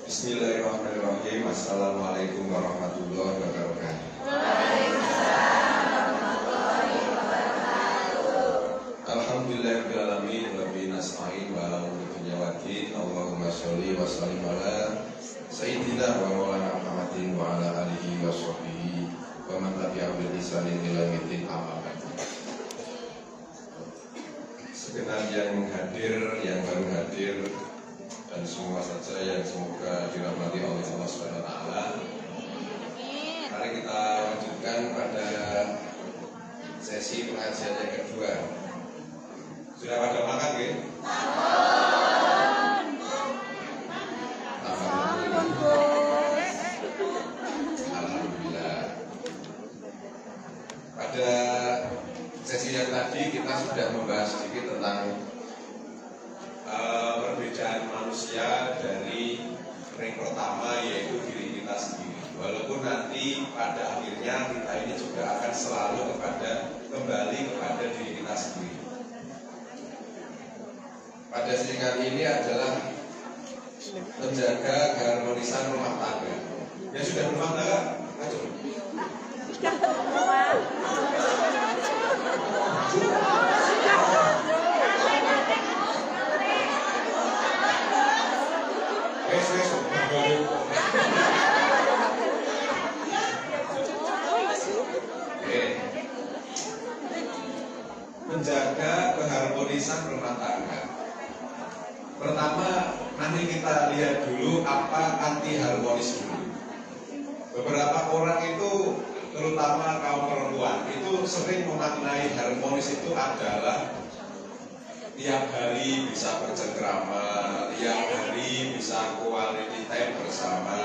Bismillahirrahmanirrahim. Assalamualaikum warahmatullahi wabarakatuh. Alhamdulillahirabbil alamin wa bihi nasta'in wa ala umuri dunya waddin. Allahumma sholli wa sallim ala sayyidina wa maulana Muhammadin wa ala alihi wa sahbihi wa man tabi'ahum bi ihsanin ila yaumil amma ba'du. Segenap yang hadir, yang baru hadir, dan semua saja yang semoga dirahmati oleh Allah Subhanahu wa taala. Mari kita lanjutkan pada sesi pengajian yang kedua. Sudah pada makan nggih? Alhamdulillah. Pada sesi yang tadi kita sudah membahas sedikit tentang perbedaan manusia dari ring pertama, yaitu diri kita sendiri. Walaupun nanti pada akhirnya kita ini juga akan selalu kembali kepada diri kita sendiri. Pada sesi kali ini adalah menjaga keharmonisan rumah tangga. Yang sudah berumah tangga, maju. Menjaga keharmonisan rumah tangga. Pertama, nanti kita lihat dulu apa anti harmonis dulu. Beberapa orang itu, terutama kaum perempuan, itu sering memaknai harmonis itu adalah tiap hari bisa bercengkrama, tiap hari bisa quality time bersama,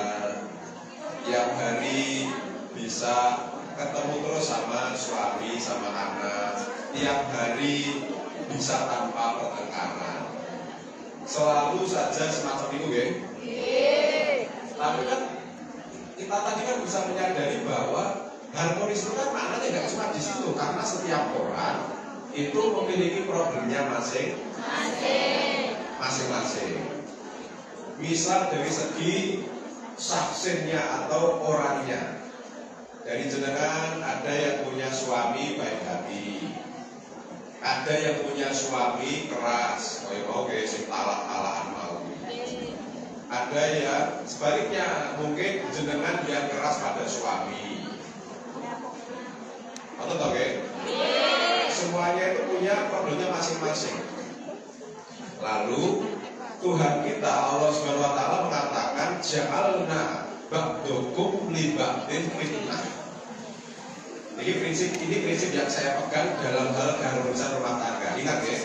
tiap hari bisa ketemu terus sama suami, sama anak, tiap hari bisa tanpa pertengkaran. Selalu saja semacam itu, ya. Tapi kan kita tadi kan bisa menyadari bahwa harmonis itu kan maknanya nggak cuma di situ, karena setiap orang itu memiliki problemnya masing-masing. Misal dari segi saksennya atau orangnya. Dari jenengan ada yang punya suami baik hati, ada yang punya suami keras, oke, sing talak-talakan mau. Ada yang sebaliknya, mungkin jenengan yang keras pada suami. Atau oke? Semuanya itu punya problemnya masing-masing. Lalu Tuhan kita Allah Subhanahu wa taala mengatakan ja'alna ba'dukum li ba'din fitnah. Ini prinsip yang saya pegang dalam hal keharmonisan rumah tangga. Ingat ya,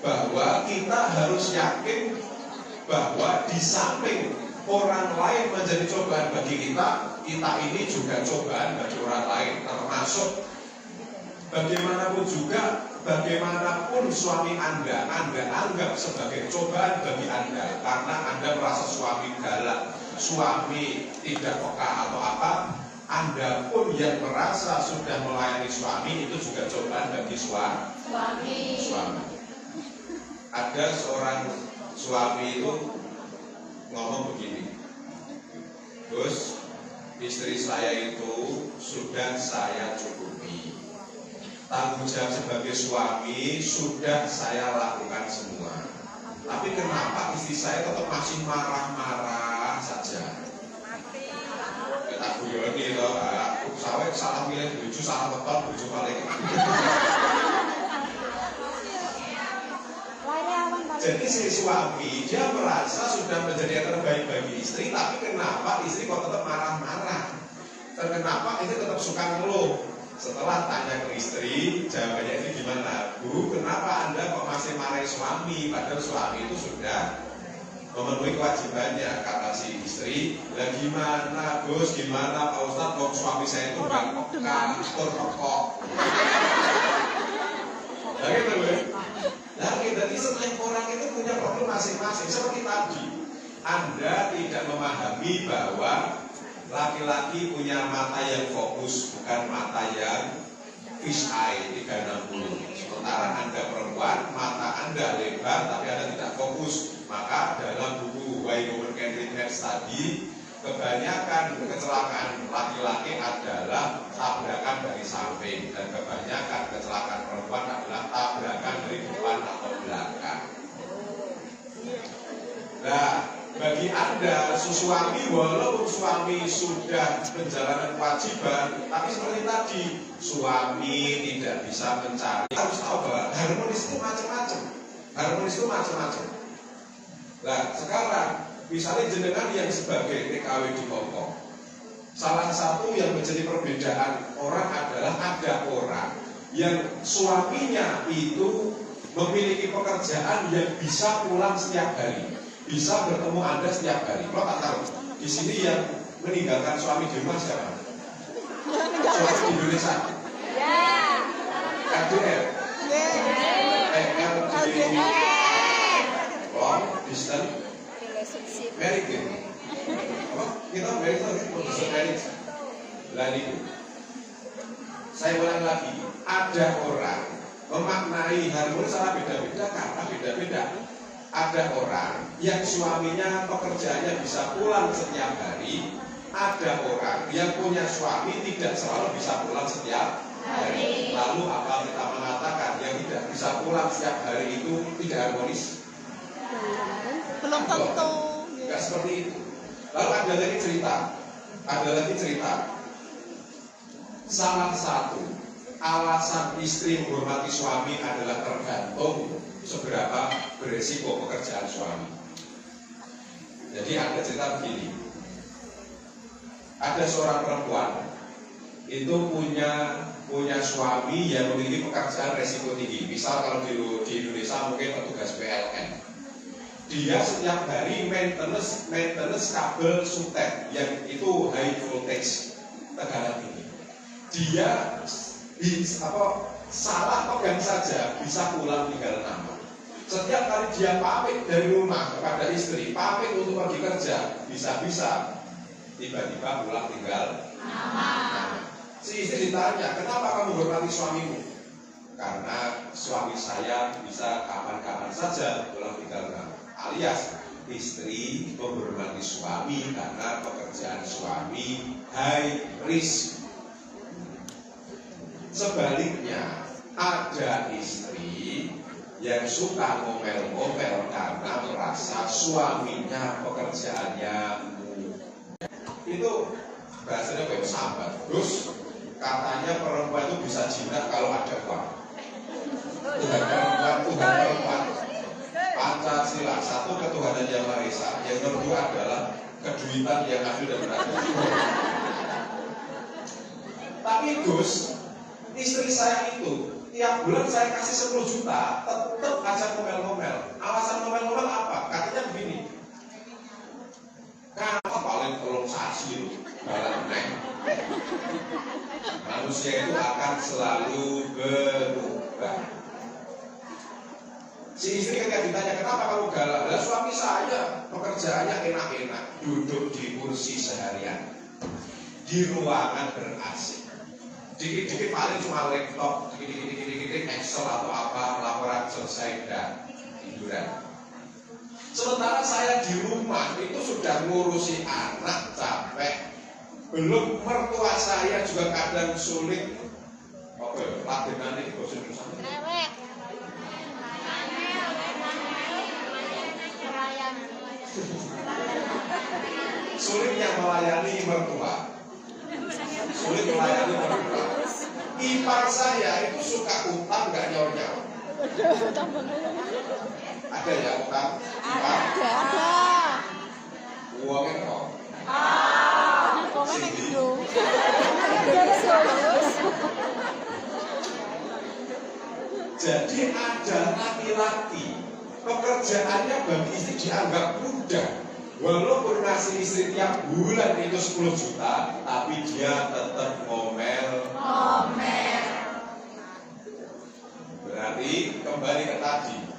bahwa kita harus yakin bahwa di samping orang lain menjadi cobaan bagi kita, kita ini juga cobaan bagi orang lain. Termasuk bagaimanapun juga, bagaimanapun suami Anda anggap sebagai cobaan bagi Anda, karena Anda merasa suami galak, suami tidak peka atau apa. Anda pun yang merasa sudah melayani suami itu juga cobaan bagi suami. Ada seorang suami itu ngomong begini, Gus, istri saya itu sudah saya cukupi, tanggung jawab sebagai suami sudah saya lakukan semua, tapi kenapa istri saya tetap masih marah-marah saja? Kita guyoni loh, aku salah milih bojo, salah tepat bojo paling. Jadi si suami dia merasa sudah menjadi yang terbaik bagi istri, tapi kenapa istri kok tetap marah-marah? Dan kenapa istri tetap suka ngeluh? Setelah tanya ke istri, jawabannya ini gimana? Bu, kenapa Anda kok masih marahin suami? Padahal suami itu sudah memenuhi kewajibannya. Kata si istri, lah gimana Gus, gimana Pak Ustadz, kok suami saya itu nggak pekok. Nah gitu loh. Nah jadi setiap orang itu punya problem masing-masing. Seperti tadi, Anda tidak memahami bahwa laki-laki punya mata yang fokus, bukan mata yang fish eye 360. Sementara Anda perempuan, mata Anda lebar tapi Anda tidak fokus. Maka dalam buku Why Women Can Read Men tadi, kebanyakan kecelakaan laki-laki adalah tabrakan dari samping, dan kebanyakan kecelakaan perempuan adalah tabrakan dari depan atau belakang. Nah, bagi Anda, suami walaupun suami sudah menjalankan kewajiban, tapi seperti tadi, suami tidak bisa mencari. Harus tahu bahwa harmonis itu macam-macam. Harmonis itu macam-macam. Nah, sekarang misalnya jenengan yang sebagai TKW di Hongkong, salah satu yang menjadi perbedaan orang adalah ada orang yang suaminya itu memiliki pekerjaan yang bisa pulang setiap hari, bisa bertemu Anda setiap hari. Lo tak tahu, di sini yang meninggalkan suami di rumah siapa? Suami di Indonesia? Ya. KDR? Long distance marriage. Kita marriage. Lalu saya ulang lagi, ada orang memaknai harmonis secara beda-beda karena beda-beda. Ada orang yang suaminya pekerjaannya bisa pulang setiap hari, ada orang yang punya suami tidak selalu bisa pulang setiap hari. Lalu apa kita mengatakan yang tidak bisa pulang setiap hari itu tidak harmonis? Belum tentu. Enggak seperti itu. Lalu ada lagi cerita. Salah satu alasan istri menghormati suami adalah tergantung seberapa beresiko pekerjaan suami. Jadi ada cerita begini. Ada seorang perempuan itu punya suami yang memiliki pekerjaan resiko tinggi. Misal kalau di Indonesia mungkin petugas PLN. Dia setiap hari maintenance kabel sutet yang itu high voltage, tekanan tinggi. Dia salah pegang saja bisa pulang tinggal nama. Setiap kali dia pamit dari rumah kepada istri, pamit untuk pergi kerja, bisa-bisa tiba-tiba pulang tinggal nama. Si istri ditanya, kenapa kamu hormati suamimu? Karena suami saya bisa kapan-kapan saja pulang tinggal nama. Alias istri menghormati suami karena pekerjaan suami high risk. Sebaliknya, ada istri yang suka ngomel-ngomel karena merasa suaminya pekerjaannya itu bahasanya kayak sahabat. Terus katanya perempuan itu bisa jinak kalau ada uang. Tuhan perempuan. Pancasila, satu ketuhanan yang Maha Esa, yang kedua adalah keduitan yang adil dan beradab. Tapi Gus, istri saya itu tiap bulan saya kasih 10 juta, tetap aja ngomel-ngomel. Alasan ngomel-ngomel apa? Katanya begini, kenapa paling tolong saksi itu balang neng? Manusia itu akan selalu berubah. Si istri ketika ditanya kenapa kamu galak, lah suami saya pekerjaannya enak-enak, duduk di kursi seharian, di ruangan ber-AC, dikit-dikit paling cuma laptop, dikit-dikit Excel atau apa, laporan selesai dan tiduran. Sementara saya di rumah itu sudah ngurusi anak capek, belum mertua saya juga kadang sulit. Oke, ladenan ini bosan bosan. Sulitnya melayani mertua, sulit melayani mertua. Ipar saya itu suka utang nggak nyaur-nyaur. Ada ya utang? Ada. Uangnya kok? Sini. Jadi ada laki-laki pekerjaannya bagi istri dianggap mudah. Walaupun ngasih istri tiap bulan itu 10 juta, tapi dia tetap ngomel. Berarti kembali ke tadi,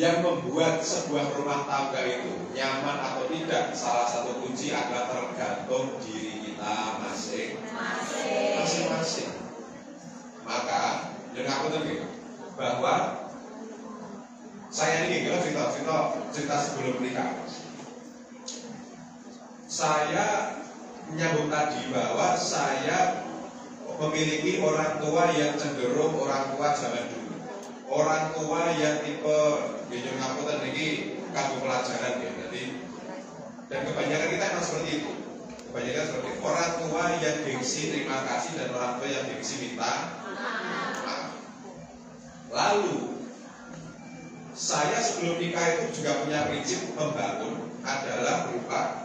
yang membuat sebuah rumah tangga itu nyaman atau tidak, salah satu kunci adalah tergantung diri kita masing-masing. Maka dengan aku tadi bahwa saya ini cerita sebelum menikah. Saya menyambung tadi bahwa saya memiliki orang tua yang cenderung orang tua zaman dulu. Orang tua yang tipe yang aku tadi kagum pelajaran ya. Jadi dan kebanyakan kita emang seperti itu. Kebanyakan seperti itu. Orang tua yang gengsi terima kasih dan orang tua yang gengsi minta maaf. Lalu saya sebelum nikah itu juga punya prinsip membangun adalah berupa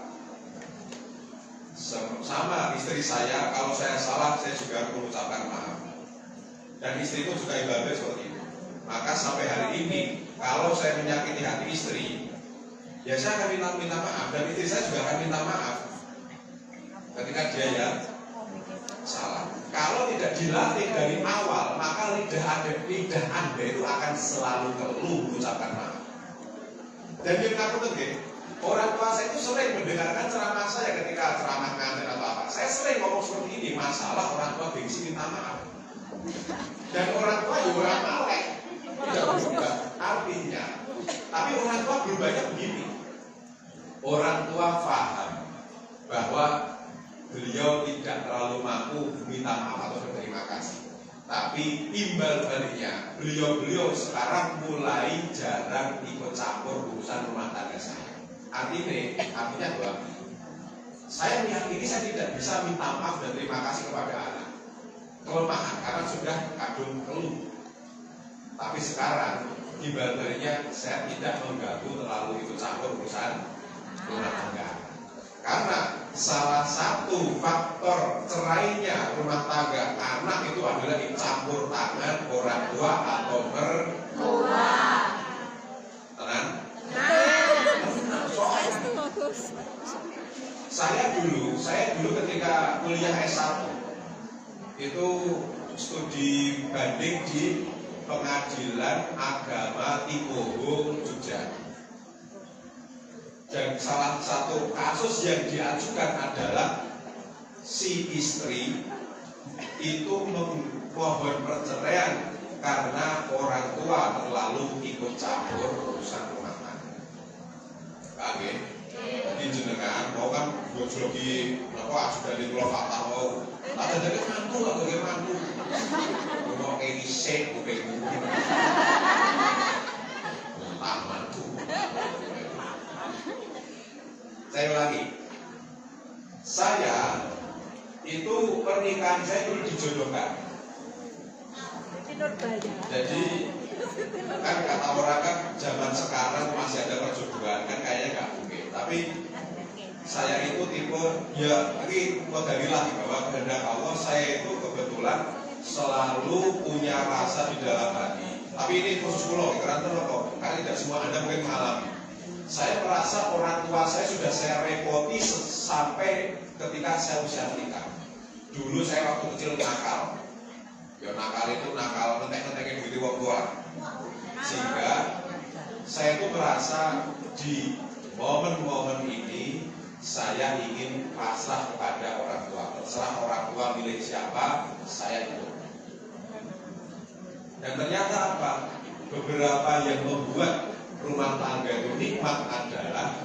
sama istri saya, kalau saya salah saya juga mengucapkan maaf. Dan istriku juga ibadah seperti itu. Maka sampai hari ini kalau saya menyakiti hati istri, ya saya akan minta maaf. Dan istri saya juga akan minta maaf ketika dia yang salah. Kalau tidak dilatih dari awal, maka lidah Anda itu akan selalu keluh mengucapkan maaf. Dan yang aku tadi, orang tua saya itu sering mendengarkan ceramah saya ketika ceramah nganten atau apa. Saya sering ngomong seperti ini, masalah orang tua gengsi minta maaf. Dan orang tua juga orang malek, tidak berubah artinya. Tapi orang tua berubahnya begini. Orang tua paham bahwa beliau tidak terlalu mampu minta maaf atau berterima kasih. Tapi timbal baliknya, beliau sekarang mulai jarang ikut campur urusan rumah tangga saya. Artinya bahwa saya meyakini saya tidak bisa minta maaf dan terima kasih kepada anak. Kelemahan karena sudah kadung keluh. Tapi sekarang timbal baliknya saya tidak mengganggu terlalu ikut campur urusan rumah tangga. Karena salah satu faktor cerainya rumah tangga anak itu adalah campur tangan orang tua atau mertua. Tenang? Saya dulu ketika kuliah S1 itu studi banding di Pengadilan Agama Tiboho, Jogja. Dan salah satu kasus yang diajukan adalah si istri itu memohon perceraian karena orang tua terlalu ikut campur urusan rumah tangga. Oke, di jenengan mau kan bojo lagi ajudan di pulau fakta mau ada dari mantu atau dari mantu mau kayak disek kayak mungkin mantu. Saya ulangi, saya itu pernikahan saya itu dijodohkan. Jadi kan kata orang kan zaman sekarang masih ada perjodohan kan kayaknya nggak mungkin. Tapi saya itu tipe ya ini kodarilah bahwa kehendak Allah, saya itu kebetulan selalu punya rasa di dalam hati. Tapi ini khusus pulau karena tidak semua Anda mungkin mengalami. Saya merasa orang tua saya sudah saya repoti sampai ketika saya usia menikah. Dulu saya waktu kecil nakal. Ya nakal itu nakal ngetek-ngetekin duit wong tua. Sehingga saya itu merasa di momen-momen ini saya ingin pasrah kepada orang tua. Terserah orang tua milik siapa, saya ikut. Dan ternyata apa? Beberapa yang membuat rumah tangga itu nikmat adalah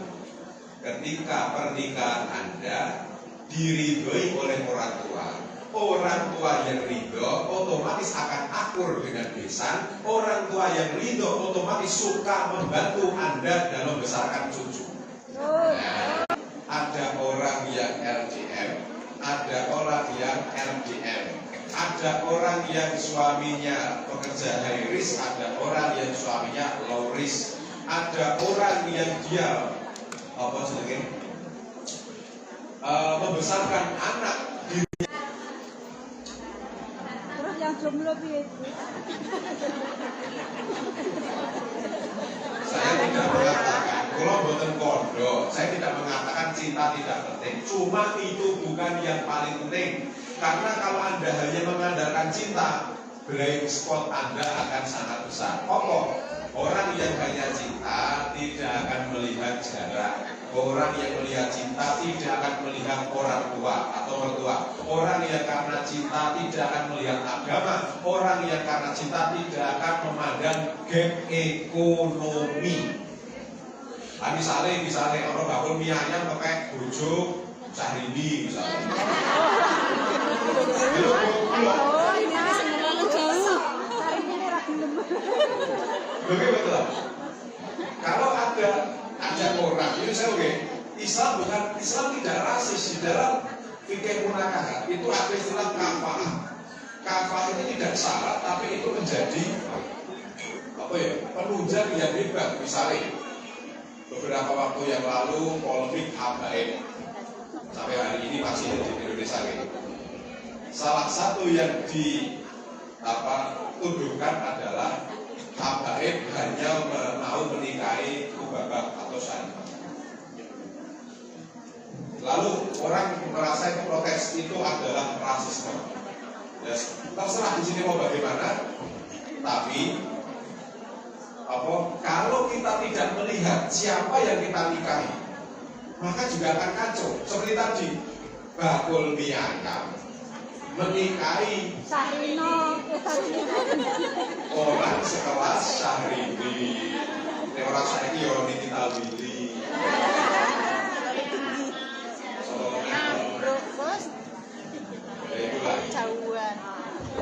ketika pernikahan Anda diridhoi oleh orang tua. Orang tua yang ridho otomatis akan akur dengan besan. Orang tua yang ridho otomatis suka membantu Anda dalam membesarkan cucu. Nah, ada orang yang LDM, ada orang yang LDM, ada orang yang suaminya pekerja high risk, ada orang yang suaminya low risk, ada orang yang dia membesarkan anak. Terus yang jomblo piye? Saya tidak mengatakan, kalau boten kondo, saya tidak mengatakan cinta tidak penting. Cuma itu bukan yang paling penting. Karena kalau Anda hanya mengandalkan cinta, blind spot Anda akan sangat besar. Orang yang hanya cinta tidak akan melihat jarak. Orang yang melihat cinta tidak akan melihat orang tua atau mertua. Orang yang karena cinta tidak akan melihat agama. Orang yang karena cinta tidak akan memandang gap ekonomi. Nah, misalnya orang bakul mie ayam pakai bojo Syahrini misalnya. Oh, ini terlalu jauh. Betul. Kalau ada orang, ini saya Islam tidak rasis di dalam fikih munakahat. Itu ada istilah kafaah. Kafaah ini tidak syarat, tapi itu menjadi penunjang yang hebat. Misalnya beberapa waktu yang lalu polemik habaib sampai hari ini masih ada di Indonesia ini. Salah satu yang dituduhkan adalah habaib hanya mau menikahi kubabak atau syarifah. Lalu orang merasa itu protes, itu adalah rasisme. Ya, terserah di sini mau bagaimana, tapi kalau kita tidak melihat siapa yang kita nikahi, maka juga akan kacau. Seperti tadi, bakul mie ayam menikahi orang sekelas Syahrini. Ini orang saya ini orang digital Billy.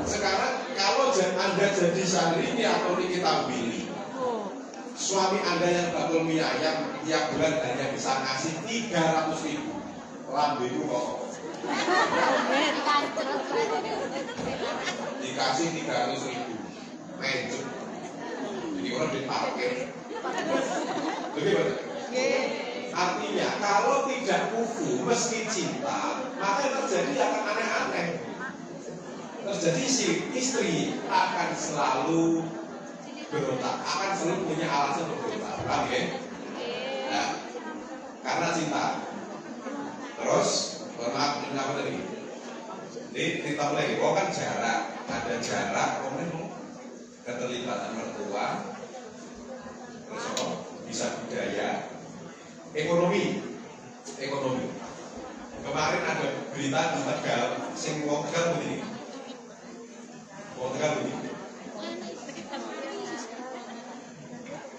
Sekarang kalau Anda jadi Syahrini atau Nikita Billy, suami Anda yang bakul mie ayam tiap bulan hanya bisa ngasih 300.000. Lambe itu kok dikasih 300.000 mencut. Jadi orang diparkir. Bagaimana? Artinya kalau tidak kufu meski cinta, maka yang terjadi akan aneh-aneh. Terjadi si istri akan selalu berontak, akan selalu punya alasan untuk berontak. Paham ya? Nah, karena cinta. Terus maaf, ini apa tadi? Jadi kita mulai, kan jarak, ada jarak, keterlibatan mertua, terus bisa budaya, ekonomi. Kemarin ada berita di Tegal, sing wong Tegal begini,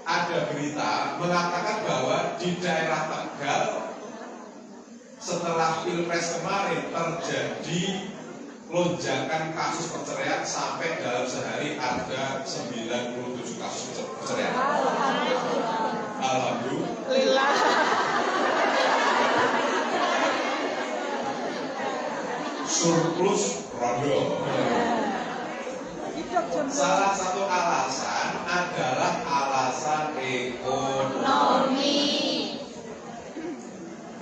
ada berita mengatakan bahwa di daerah Tegal setelah Pilpres kemarin terjadi lonjakan kasus perceraian sampai dalam sehari ada 97 kasus perceraian. Alhamdulillah. Surplus rondo. Salah satu alasan adalah alasan ekonomi.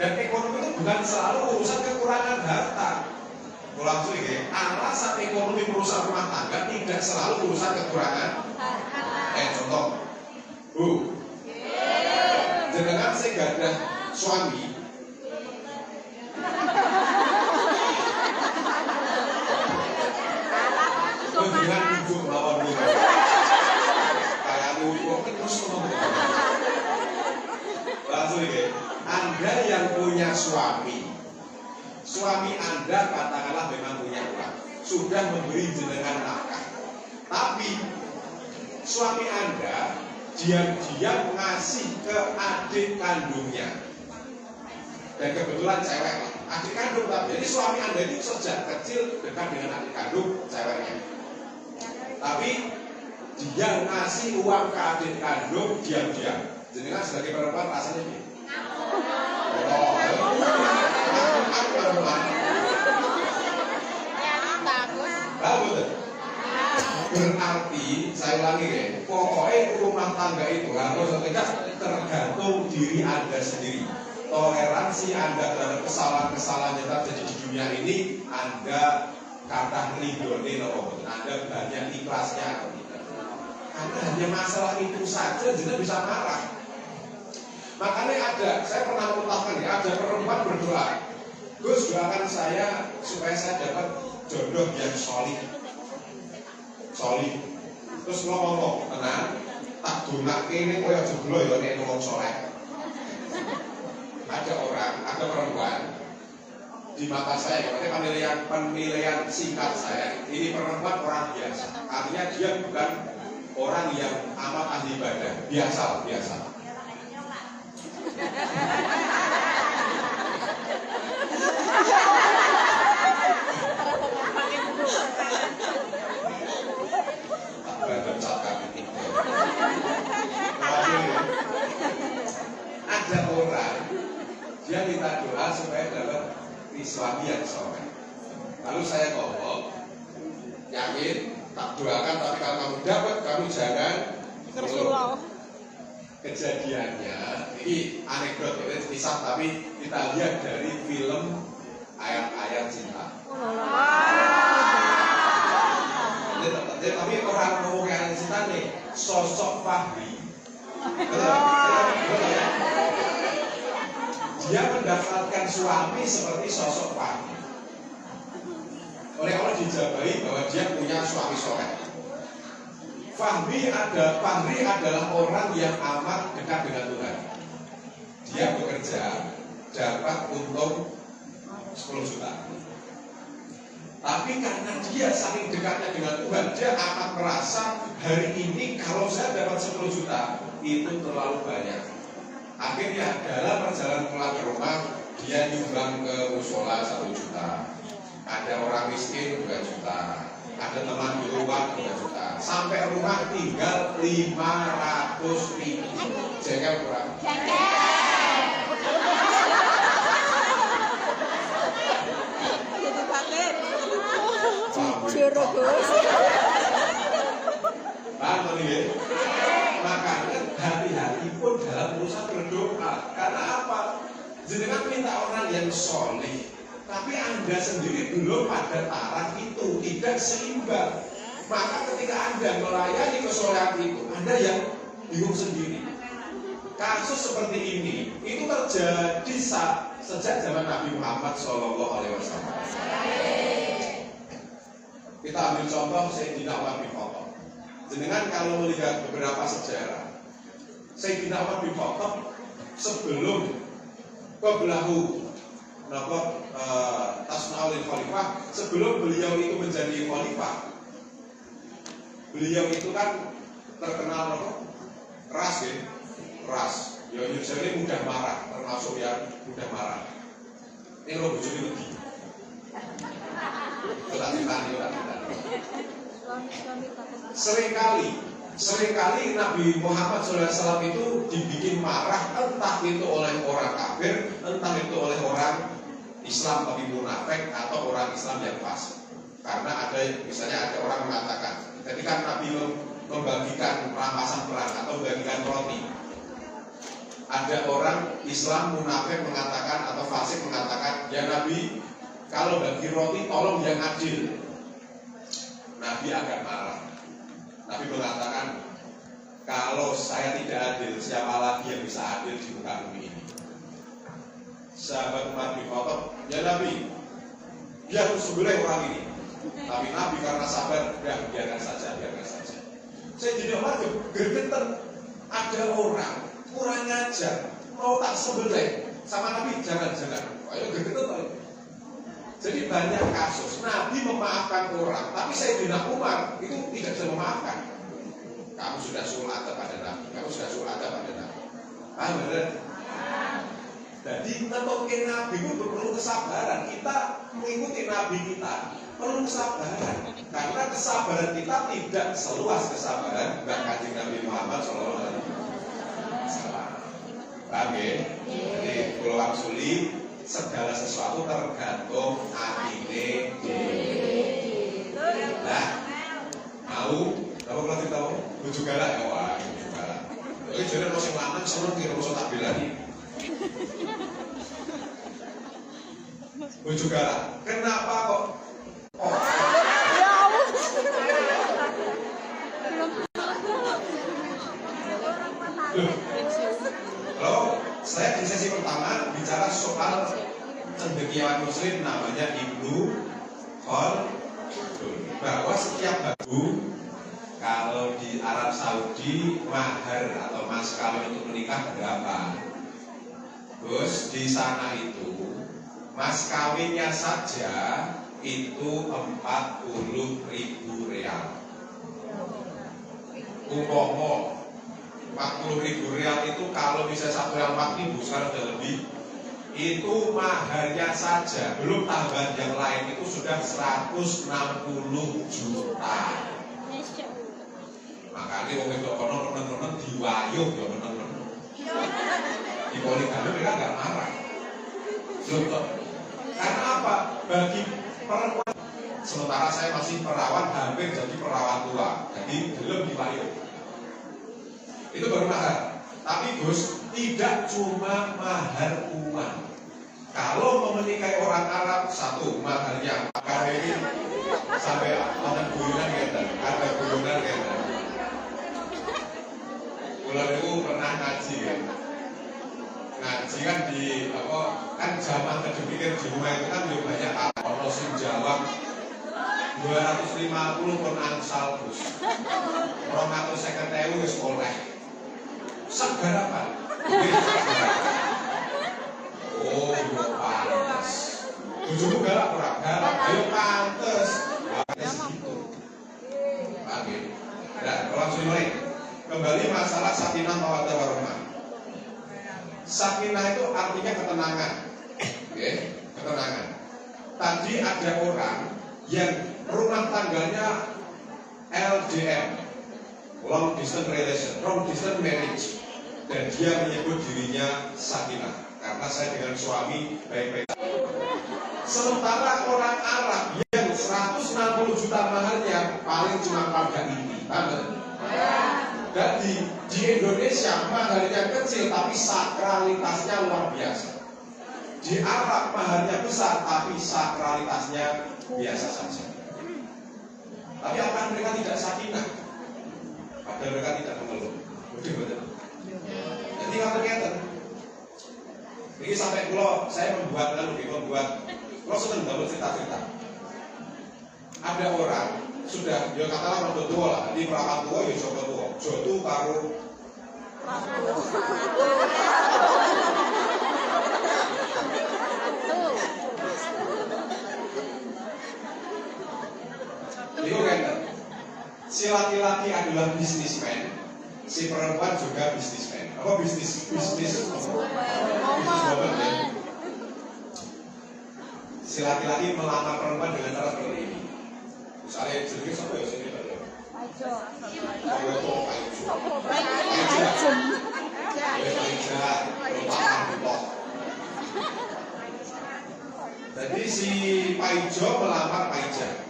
Dan ekonomi itu bukan selalu urusan kekurangan harta. Langsung ya, alasan ekonomi perusahaan rumah tangga tidak selalu urusan kekurangan harta. Contoh, Bu, jenengan saya gadah suami. Dengan ibu melawan dulu. Kayak ibu terus ngomong. Langsung ya. Anda yang punya suami Anda katakanlah memang punya uang, sudah memberi jenengan nafkah, tapi suami Anda diam-diam ngasih ke adik kandungnya. Dan kebetulan cewek lah, adik kandung. Jadi suami Anda itu sejak kecil dekat dengan adik kandung ceweknya. Tapi dia ngasih uang ke adik kandung diam-diam. Jadi kan sebagai perempuan rasanya gitu. Berarti saya ulangi ya, pokoknya rumah tangga itu harus tergantung diri Anda sendiri. Toleransi Anda terhadap kesalahan-kesalahan yang terjadi di dunia ini, Anda kata ridhone loh, Anda banyak ikhlasnya atau tidak. Karena hanya masalah itu saja Anda bisa marah. Makanya saya pernah mengutarakan ya, ada perempuan berdoa, Gus doakan saya supaya saya dapat jodoh yang solid. Terus ngomong, tenang, tak donake ini koyo jeblo ya nek wong soleh. Ada perempuan di mata saya, penilaian singkat saya, ini perempuan orang biasa. Artinya dia bukan orang yang amat ahli ibadah, biasa. Ada orang dia minta doa supaya dapat suami yang soleh. Lalu saya ngomong, yakin tak doakan, tapi kalau kamu dapat, kamu jangan bersurau. Kejadiannya ini anekdot, ini kisah, tapi kita lihat dari film Ayat-ayat Cinta. Tapi orang ngomong Ayat Cinta nih, sosok Fahri. Dia mendapatkan suami seperti sosok Fahri. Oleh Allah dijabahi bahwa dia punya suami soleh. Fahri adalah orang yang amat dekat dengan Tuhan. Dia bekerja dapat untung 10 juta. Tapi karena dia saking dekatnya dengan Tuhan, dia akan merasa hari ini kalau saya dapat 10 juta itu terlalu banyak. Akhirnya dalam perjalanan pulang ke rumah, dia nyumbang ke musola 1 juta. Ada orang miskin 2 juta. Ada teman di rumah 2 juta. Sampai rumah tinggal 500 ribu. Jengkel kurang? Jadi paket. Jujur Gus. Paham ya? Makanya hati-hati pun dalam urusan berdoa. Karena apa? Jenengan minta orang yang soleh, tapi Anda sendiri belum pada taraf itu, tidak seimbang. Maka ketika Anda melayani kesolehan itu, Anda yang bingung sendiri. Kasus seperti ini itu terjadi sejak zaman Nabi Muhammad SAW. Kita ambil contoh Sayyidina Umar bin Khattab. Jenengan kalau melihat beberapa sejarah, Sayyidina Umar bin Khattab sebelum Qablahu Tasna'ul Khalifah, sebelum beliau itu menjadi khalifah, beliau itu kan terkenal keras ya, keras. Ya jadi mudah marah, termasuk yang mudah marah. Ini lo bujuni lagi. Seringkali Nabi Muhammad SAW itu dibikin marah, entah itu oleh orang kafir, entah itu oleh orang Islam tapi munafik, atau orang Islam yang fasik. Karena misalnya ada orang mengatakan, ketika Nabi membagikan rampasan perang atau membagikan roti, ada orang Islam munafik mengatakan atau fasik mengatakan, ya Nabi, kalau bagi roti tolong yang adil. Nabi agak marah. Nabi mengatakan, kalau saya tidak adil, siapa lagi yang bisa adil di muka bumi ini? Sahabat Umar bin Khattab, ya Nabi, dia harus sebelah orang ini. Tapi Nabi karena sabar, biarkan saja. Saya jadi Umar gergetan, ada orang kurang ajar, mau tak sebelah sama Nabi, jangan. Ayo gergetan. Jadi banyak kasus Nabi memaafkan orang, tapi Sayyidina Umar itu tidak bisa memaafkan. Kamu sudah sulata pada Nabi. Kamu sudah sulata pada Nabi. Paham bener? Jadi nontonin Nabi itu perlu kesabaran. Kita mengikuti Nabi kita perlu kesabaran. Karena kesabaran kita tidak seluas kesabaran Kanjeng Nabi Muhammad SAW. Paham ya? Jadi kalau maksuli segala sesuatu tergantung atine dhewe. Nah, mau apa kalau kita mau bojo galak ya wah, bojo galak. Iki jare ono sing lanang seneng kira iso tak belani. Bojo galak. Kenapa kok? Oh. Halo, saya di sesi pertama bicara soal cendekiawan muslim namanya Ibnu Khaldun, bahwa setiap babu kalau di Arab Saudi mahar atau mas kawin untuk menikah berapa? Terus di sana itu mas kawinnya saja itu 40.000 real. Umpama 40.000 real itu kalau bisa satu yang 4.000 sekarang sudah lebih. Itu maharnya saja, belum tambahan yang lain itu sudah 160 juta. Makanya wong itu kono teman-teman diwayuh ya teman-teman. Di poligami mereka nggak marah. Contoh, karena apa? Bagi perempuan, sementara saya masih perawan, hampir jadi perawan tua, jadi belum diwayuh. Itu baru mahar. Tapi Gus, tidak cuma mahar uang. Kalau menikahi orang Arab, satu maharnya KWI sampai ada guyonan gitu, ada guyonan gitu. Bulan itu pernah ngaji kan? Ngaji kan di apa? Kan zaman kedepikir di rumah itu kan juga banyak ono sing jawab 250 pun angsal Gus. 250.000 wis oleh. Segar apa? Oh, pantes. Bojomu galak ora? Galak. Ayo pantes. Pantes gitu. Oke. Nah, langsung mulai. Kembali masalah sakinah mawaddah warahmah. Sakinah itu artinya ketenangan. Oke, ketenangan. Tadi ada orang yang rumah tangganya LDM, long distance relation, long distance marriage, dan dia menyebut dirinya sakinah karena saya dengan suami baik-baik. Sementara orang Arab yang 160 juta maharnya paling cuma pada ini, dan di Indonesia maharnya kecil tapi sakralitasnya luar biasa. Di Arab maharnya besar tapi sakralitasnya biasa saja. Tapi apakah mereka tidak sakinah? Padahal mereka tidak mengeluh. Betul-betul. Jadi ngaten-ngaten. Ini sampai saya membuat seneng banget cerita-cerita. Ada orang sudah, ya katalah orang tua lah, di perawan tua ya coba tua, jodoh karo si laki-laki adalah bisnismen, si perempuan juga bisnismen. Apa bisnis woman ya? Si laki-laki melamar perempuan dengan cara seperti ini. Misalnya jenis apa ya sini Pak? Jadi si Paijo melamar Paija.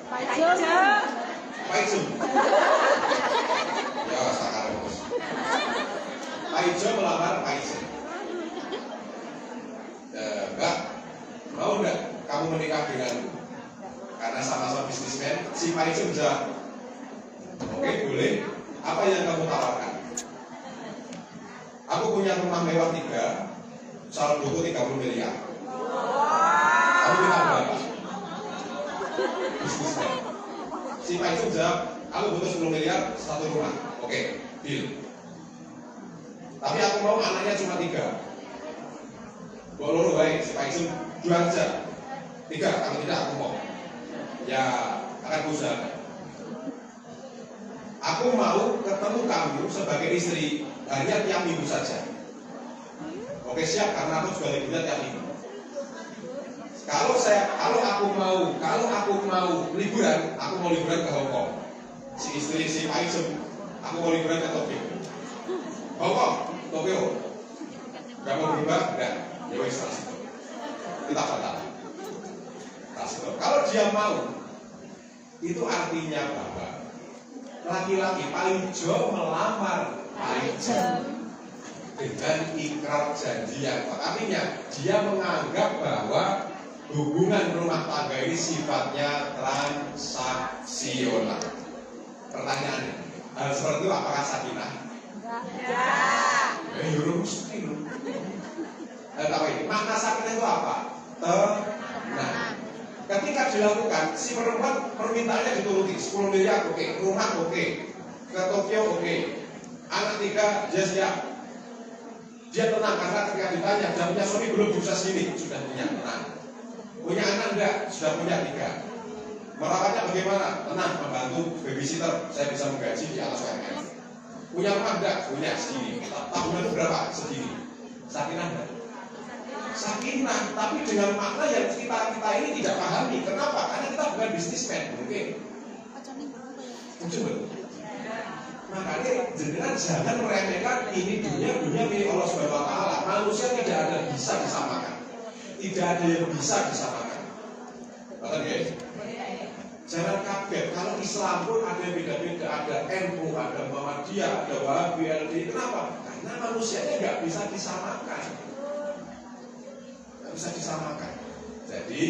Paijo. Ya sekarang bos. Paijo melamar Paija. Mbak, mau enggak kamu menikah denganku? Karena sama-sama bisnismen, si Paijo menjawab, oke, boleh. Apa yang kamu tawarkan? Aku punya rumah mewah 3, saldoku 30 miliar. Kamu minta berapa? Bisnismen. Si Paijo menjawab, aku butuh 10 miliar, 1 rumah. Oke, deal. Tapi aku mau anaknya cuma 3. Boleh baik, si Paijo jual aja. 3, kalau tidak aku mau. Ya akan berusaha. Aku aku mau ketemu kamu sebagai istri hanya tiap minggu saja. Oke siap, karena aku juga liburnya tiap minggu. Kalau aku mau liburan, aku mau liburan ke Hong Kong. Si istri si Pak Isum, aku mau liburan ke Tokyo. Hong Kong, Tokyo. Gak mau berubah? Enggak. Ya wis itu. Kita batal. Kalau dia mau, itu artinya bahwa laki-laki paling jauh melamar paling jauh dengan ikrar janji yang artinya dia menganggap bahwa hubungan rumah tangga ini sifatnya transaksional. Pertanyaannya, hal seperti itu apakah sakinah? Ya. Mesti loh. Tahu ini makna sakinah itu apa? Tenang. Ketika dilakukan, si perempuan permintaannya dituruti 10 miliar oke, rumah oke, ke Tokyo oke, anak 3 dia siap. Dia tenang karena ketika ditanya, sudah punya suami belum bisa sini, sudah punya, tenang. Punya anak enggak? Sudah punya 3. Merawatnya bagaimana? Tenang, membantu babysitter, saya bisa menggaji di atas UMR. Punya rumah enggak? Punya, segini. Tahunan itu berapa? Segini. Sakinah enggak? Sakinah, tapi dengan makna yang kita ini tidak pahami. Kenapa? Karena kita bukan bisnismen, mungkin. Coba. Makanya jenengan jangan meremehkan ini dunia milik Allah Subhanahu Wa Taala. Manusia tidak ada bisa disamakan. Tidak ada yang bisa disamakan. Betul ya? Jangan kaget kalau Islam pun ada yang beda-beda, ada NU, ada Muhammadiyah, ada Wahabi, LDI. Kenapa? Karena manusianya nggak bisa disamakan. Nggak bisa disamakan. Jadi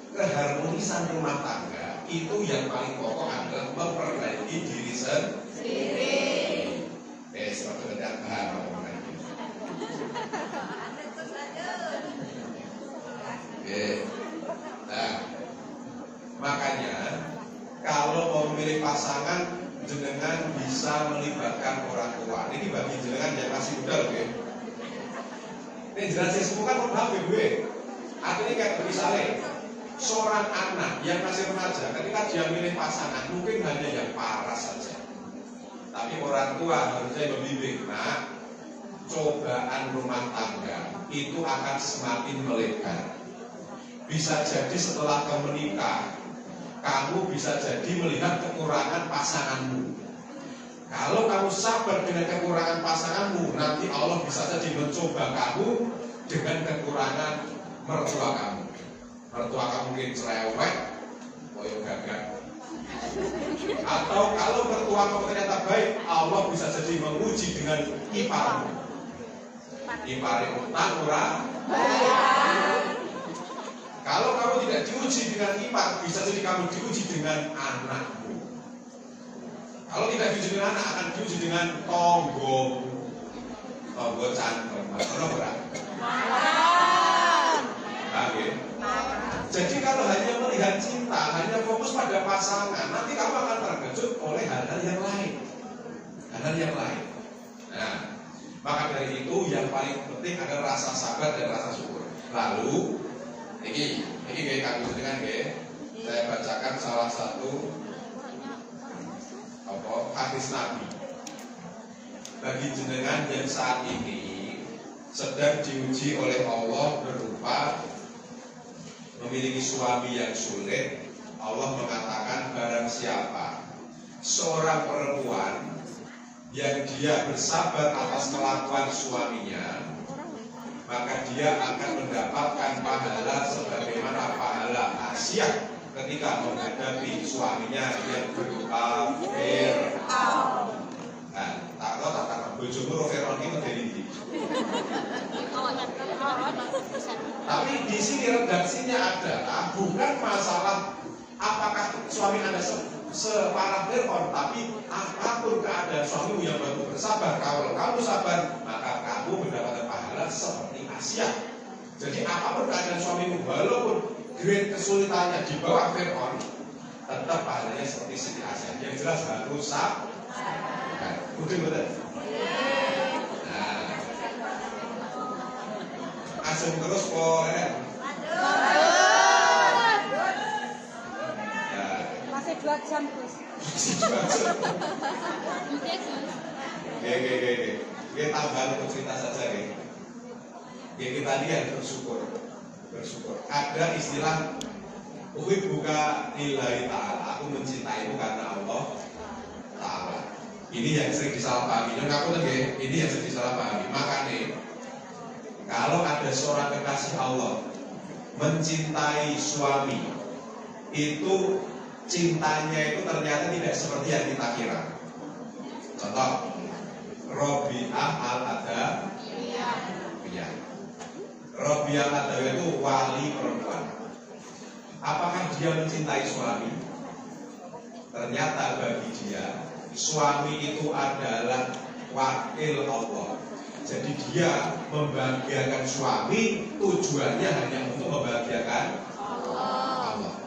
keharmonisan rumah tangga itu yang paling pokok adalah memperbaiki diri sendiri. Seperti tidak paham omongan ini. Nah, makanya kalau mau memilih pasangan, jenengan bisa melibatkan orang tua. Ini bagi jenengan yang masih muda loh ya. Ini jelas semua kan paham ya gue. Artinya kayak misalnya seorang anak yang masih remaja, ketika dia milih pasangan mungkin hanya yang paras saja. Tapi orang tua harusnya membimbing, nah cobaan rumah tangga itu akan semakin melebar. Bisa jadi setelah kamu menikah, kamu bisa jadi melihat kekurangan pasanganmu. Kalau kamu sabar dengan kekurangan pasanganmu, nanti Allah bisa jadi mencoba kamu dengan kekurangan mertua kamu. Mertua kamu mungkin cerewet, koyo gagak. Atau kalau mertua kamu ternyata baik, Allah bisa jadi menguji dengan iparmu. Ipare utang ora bayar. Kalau kamu tidak diuji dengan ipar, bisa jadi kamu diuji dengan anakmu. Kalau tidak diuji dengan anak, akan diuji dengan tonggo cangkem. Kenapa? Jadi kalau hanya melihat cinta, hanya fokus pada pasangan, nanti kamu akan terkejut oleh hal-hal yang lain. Hal-hal yang lain. Nah, maka dari itu yang paling penting adalah rasa sabar dan rasa syukur. Lalu ini kayak kami dengan saya bacakan salah satu hadis Nabi bagi jenengan yang saat ini sedang diuji oleh Allah berupa memiliki suami yang sulit. Allah mengatakan barang siapa seorang perempuan yang dia bersabar atas kelakuan suaminya, maka dia akan mendapatkan pahala sebagaimana pahala Asia ketika menghadapi suaminya yang berupa Fir'aun. Nah, tak bojomu Fir'aun itu dari ini. Tapi di sini redaksinya adalah bukan masalah apakah suami Anda separah Fir'aun, tapi apapun keadaan suamimu yang baru bersabar, kalau kamu sabar, maka kamu mendapatkan pahala seperti Asia. Jadi apapun keadaan suamimu, walaupun grade kesulitannya di bawah Fir'aun, tetap pahalanya seperti Siti Asia. Yang jelas harus sabar. Betul. Nah, asem terus boleh. Masih 2 jam terus. Oke. Kita tambahan untuk cerita saja ya. Kita lihat bersyukur. Ada istilah uhibbuka lillahi ta'ala. Aku mencintaimu karena Allah Ta'ala. Ini yang sering disalahpahami. Dan aku lagi, ini yang sering disalahpahami. Makanya kalau ada seorang kekasih Allah mencintai suami, itu cintanya itu ternyata tidak seperti yang kita kira. Contoh, Robi'ah al-Adawiyah. Robi'ah al-Adawiyah itu wali perempuan. Apakah dia mencintai suami? Ternyata bagi dia, suami itu adalah wakil Allah. Jadi dia membahagiakan suami, tujuannya hanya untuk membahagiakan Allah.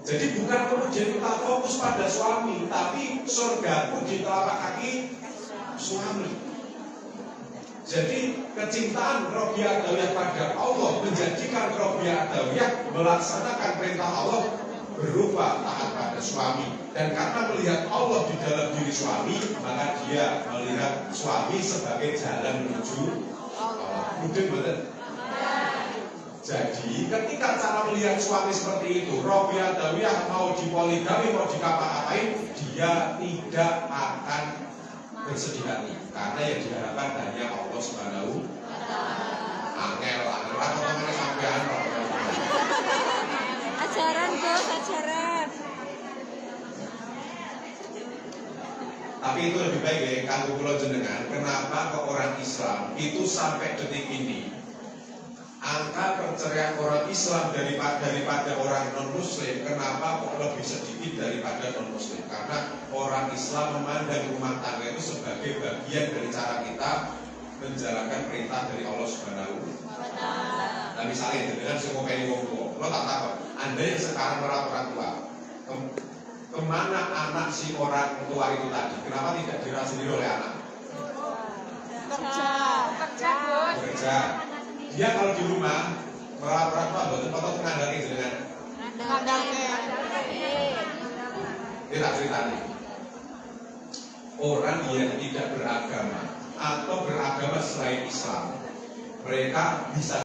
Jadi bukan kemudian kita fokus pada suami, tapi surgaku di telapak kaki suami. Jadi kecintaan Robi'ah Adawiyah pada Allah menjadikan Robi'ah Adawiyah melaksanakan perintah Allah berupa taat pada suami. Dan karena melihat Allah di dalam diri suami, maka dia melihat suami sebagai jalan menuju Allah. Mungkin betul. Jadi ketika cara melihat suami seperti itu, Robi'ah Adawiyah mau dipoligami, mau dikapa-kapain, dia tidak akan bersedih hati. Karena yang diharapkan hanya Allah Subhanahu wa Ta'ala. Angel, atau teman sampean. Ajaran Gus, ajaran. Tapi itu lebih baik ya, kanggo kula jenengan. Kenapa ke orang Islam itu sampai detik ini angka perceraian orang Islam daripada orang non-Muslim, kenapa kok lebih sedikit daripada non-Muslim? Karena orang Islam memandang rumah tangga itu sebagai bagian dari cara kita menjalankan perintah dari Allah Subhanahu wa Ta'ala. Nah misalnya dengan semua kayak ngomong, lo tak tahu, Anda yang sekarang merawat orang tua, kemana anak si orang tua itu tadi? Kenapa tidak dirawat sendiri oleh anak? Kerja. Dia kalau di rumah merawat orang tua, betul betul mengandalkan dengan dia tak cerita nih. Orang yang tidak beragama atau beragama selain Islam, mereka bisa